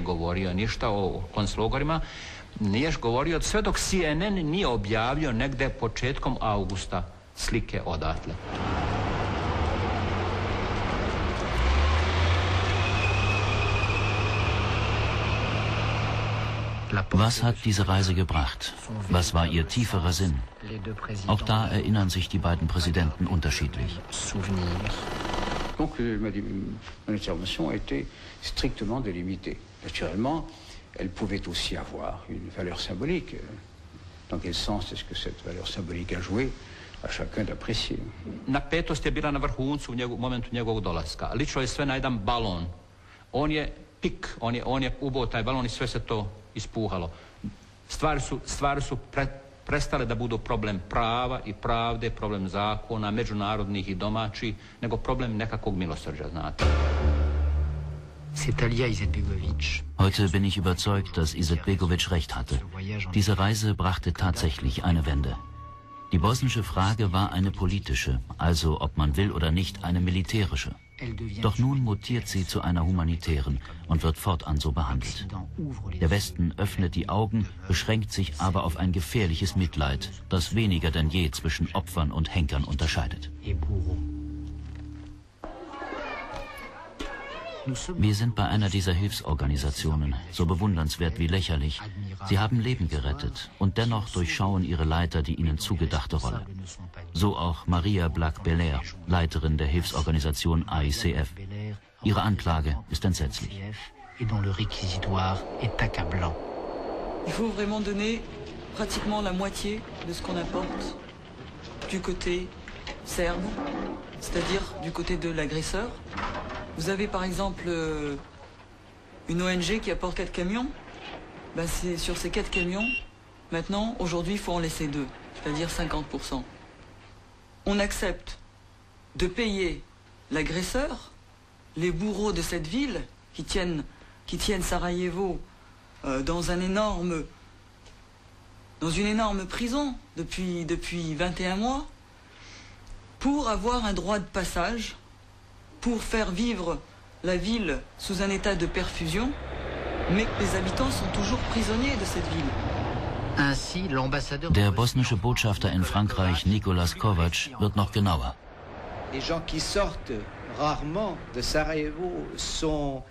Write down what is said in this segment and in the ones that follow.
govorio ništa o konclogorima, nije govorio sve dok CNN nije objavio negde početkom avgusta slike odatle. Was hat diese Reise gebracht? Was war ihr tieferer Sinn? Auch da erinnern sich die beiden Präsidenten unterschiedlich. Donc mon intervention a été strictement délimitée. Naturellement, elle pouvait aussi avoir une valeur symbolique. Dans quel sens est-ce que cette valeur symbolique a joué? A chacun d'apprécier. Napetost je bila na vrhuncu u momentu njegovog dolaska. Ličilo je sve na jedan balon. On je pik, on je ubao taj balon i sve se to ispuhalo. Stvari su prestale da budu problem prava i pravde, problem zakona, međunarodnih i domaćih, nego problem nekakvog milosrđa, znate. Heute bin ich überzeugt, dass Izetbegović recht hatte. Diese Reise brachte tatsächlich eine Wende. Die bosnische Frage war eine politische, also ob man will oder nicht, eine militärische. Doch nun mutiert sie zu einer humanitären und wird fortan so behandelt. Der Westen öffnet die Augen, beschränkt sich aber auf ein gefährliches Mitleid, das weniger denn je zwischen Opfern und Henkern unterscheidet. Wir sind bei einer dieser Hilfsorganisationen, so bewundernswert wie lächerlich. Sie haben Leben gerettet und dennoch durchschauen ihre Leiter die ihnen zugedachte Rolle. So auch Maria Black-Belair, Leiterin der Hilfsorganisation AICF. Ihre Anklage ist entsetzlich. Il faut vraiment donner pratiquement la moitié de ce qu'on apporte du côté serbe, c'est-à-dire du côté de l'agresseur. Vous avez par exemple une ONG qui apporte 4 camions. Ben c'est sur ces 4 camions, maintenant, aujourd'hui, il faut en laisser 2, c'est-à-dire 50%. On accepte de payer l'agresseur, les bourreaux de cette ville qui tiennent Sarajevo dans une énorme prison depuis 21 mois, pour avoir un droit de passage, pour faire vivre la ville sous un état de perfusion, mais les habitants sont toujours prisonniers de cette ville. Der bosnische Botschafter in Frankreich, Nicolas Kovac, wird noch genauer. Les gens qui sortent rarement de Sarajevo sont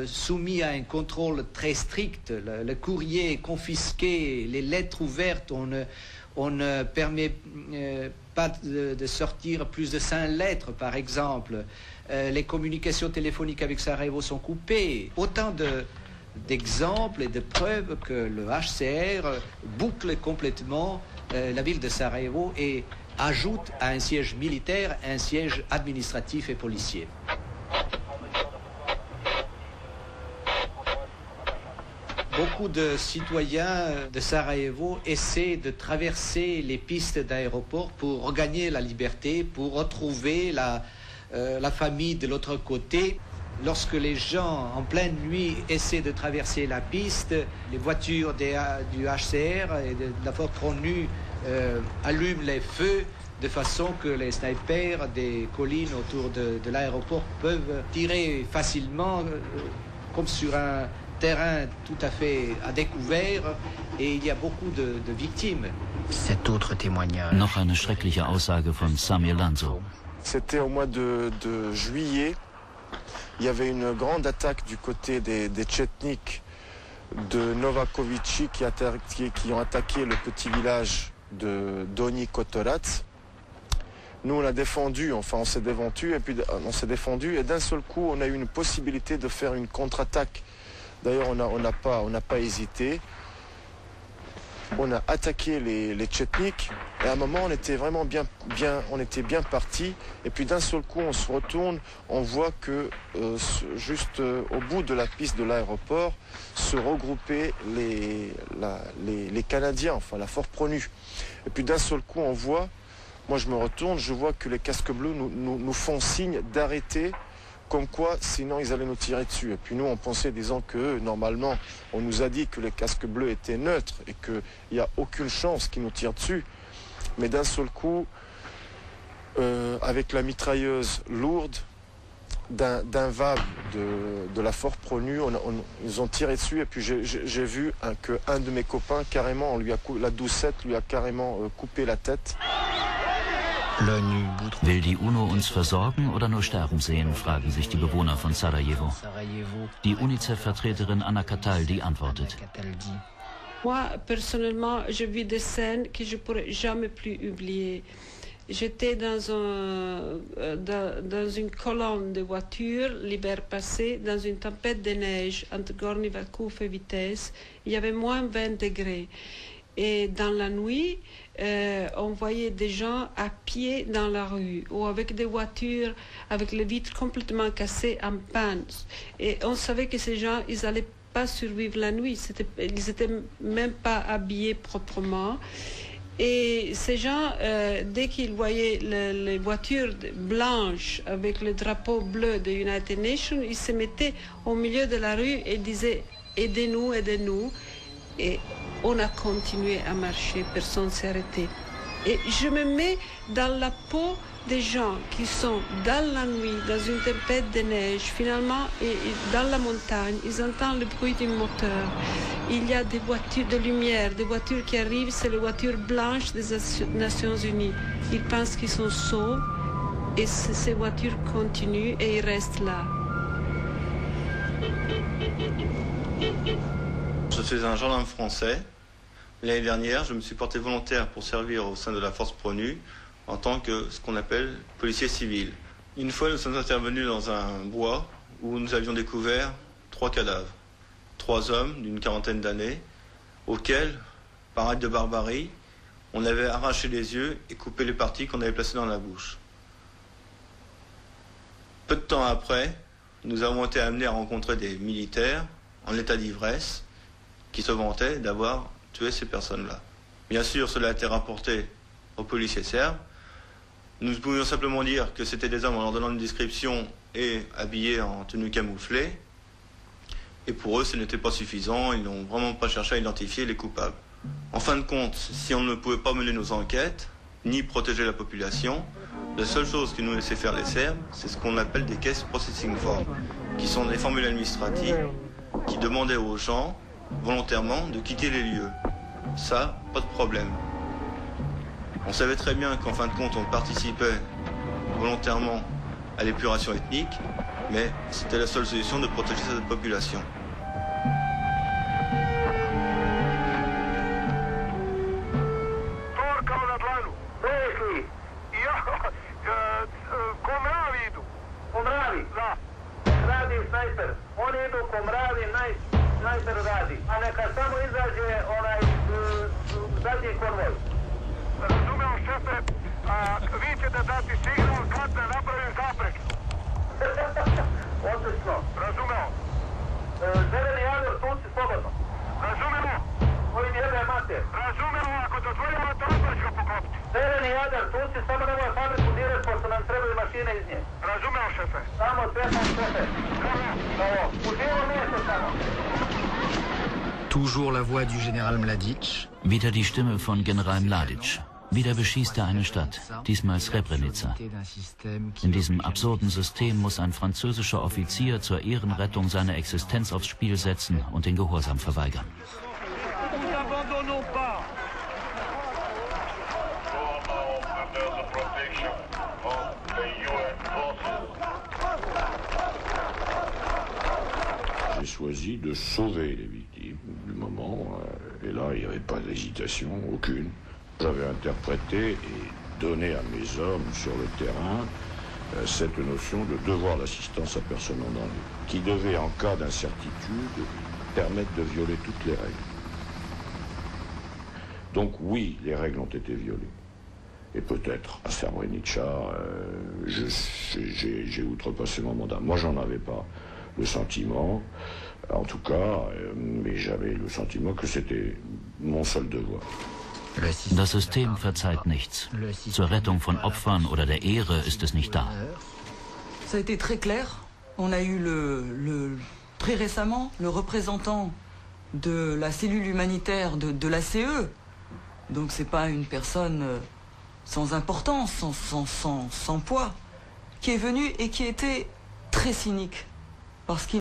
soumis à un contrôle très strict. Le courrier est confisqué, les lettres ouvertes, on ne permet pas de sortir plus de 5 lettres, par exemple. Les communications téléphoniques avec Sarajevo sont coupées. Autant d'exemples et de preuves que le HCR boucle complètement la ville de Sarajevo et ajoute à un siège militaire un siège administratif et policier. Beaucoup de citoyens de Sarajevo essaient de traverser les pistes d'aéroport pour regagner la liberté, pour retrouver la famille de l'autre côté. Lorsque les gens, en pleine nuit, essaient de traverser la piste, les voitures du HCR et de la force ONU allument les feux de façon que les snipers des collines autour de l'aéroport peuvent tirer facilement, comme sur un terrain tout à fait à découvert, et il y a beaucoup de victimes. Cet autre témoignage. Noch eine schreckliche Aussage von Samir Lanzo. C'était au mois de juillet. Il y avait une grande attaque du côté des Tchétniks de Novakovići qui ont attaqué le petit village de Donji Kotorac. Nous, on a défendu, enfin on s'est défendu et d'un seul coup, on a eu une possibilité de faire une contre-attaque. D'ailleurs, on n'a pas hésité. On a attaqué les Tchétniks et à un moment, on était vraiment bien partis. Et puis d'un seul coup, on se retourne, on voit que juste au bout de la piste de l'aéroport se regroupaient les Canadiens, enfin la force ONU. Et puis d'un seul coup, on voit, moi je me retourne, je vois que les casques bleus nous font signe d'arrêter. Comme quoi, sinon ils allaient nous tirer dessus. Et puis nous, on pensait, disant que normalement, on nous a dit que les casques bleus étaient neutres et qu'il n'y a aucune chance qu'ils nous tirent dessus. Mais d'un seul coup, avec la mitrailleuse lourde, d'un VAB de la Force Pronu, ils ont tiré dessus et puis j'ai vu qu'un de mes copains, carrément, la doucette lui a carrément coupé la tête. Will die UNO uns versorgen oder nur sterben sehen, fragen sich die Bewohner von Sarajevo. Die UNICEF-Vertreterin Anna Cataldi antwortet. Moi, personnellement, je vis des scènes que je ne pourrai jamais plus oublier. J'étais dans une colonne de voitures l'hiver passé, dans une tempête de neige entre Gornji Vakuf et Vitesse. Il y avait moins 20 degrés. Et dans la nuit, on voyait des gens à pied dans la rue ou avec des voitures, avec les vitres complètement cassées en panne. Et on savait que ces gens, ils n'allaient pas survivre la nuit. Ils n'étaient même pas habillés proprement. Et ces gens, dès qu'ils voyaient les voitures blanches avec le drapeau bleu des United Nations, ils se mettaient au milieu de la rue et disaient « Aidez-nous, aidez-nous ». Et on a continué à marcher, personne ne s'est arrêté. Et je me mets dans la peau des gens qui sont dans la nuit, dans une tempête de neige, finalement, et dans la montagne, ils entendent le bruit d'un moteur. Il y a des voitures de lumière, des voitures qui arrivent, c'est les voitures blanches des Nations Unies. Ils pensent qu'ils sont saufs et ces voitures continuent et ils restent là. Je suis un gendarme français. L'année dernière, je me suis porté volontaire pour servir au sein de la Force Pronu en tant que ce qu'on appelle policier civil. Une fois, nous sommes intervenus dans un bois où nous avions découvert 3 cadavres. 3 hommes d'une quarantaine d'années auxquels, par acte de barbarie, on avait arraché les yeux et coupé les parties qu'on avait placées dans la bouche. Peu de temps après, nous avons été amenés à rencontrer des militaires en état d'ivresse qui se vantaient d'avoir tué ces personnes-là. Bien sûr, cela a été rapporté aux policiers serbes. Nous pouvions simplement dire que c'était des hommes en leur donnant une description et habillés en tenue camouflée. Et pour eux, ce n'était pas suffisant. Ils n'ont vraiment pas cherché à identifier les coupables. En fin de compte, si on ne pouvait pas mener nos enquêtes, ni protéger la population, la seule chose qui nous laissait faire les Serbes, c'est ce qu'on appelle des case processing forms, qui sont des formules administratives qui demandaient aux gens, volontairement, de quitter les lieux. Ça, pas de problème. On savait très bien qu'en fin de compte, on participait volontairement à l'épuration ethnique, mais c'était la seule solution de protéger cette population. Toujours la voix du General Mladic. Wieder die Stimme von General Mladic. Wieder beschießt er eine Stadt, diesmal Srebrenica. In diesem absurden System muss ein französischer Offizier zur Ehrenrettung seine Existenz aufs Spiel setzen und den Gehorsam verweigern. J'ai choisi de sauver les victimes du moment, et là il n'y avait pas d'hésitation, aucune. J'avais interprété et donné à mes hommes sur le terrain cette notion de devoir d'assistance à personne en danger, qui devait, en cas d'incertitude, permettre de violer toutes les règles. Donc oui, les règles ont été violées. Et peut-être à Srebrenica, j'ai outrepassé mon mandat. Moi, j'en avais pas le sentiment, en tout cas, mais j'avais le sentiment que c'était mon seul devoir. Das System verzeiht nichts. Zur Rettung von Opfern oder der Ehre ist es nicht da. Ça a été très clair. On a eu très récemment le représentant de la cellule humanitaire de la CE. Donc c'est pas une personne sans importance, sans poids, qui est venu et qui était très cynique, parce qu'il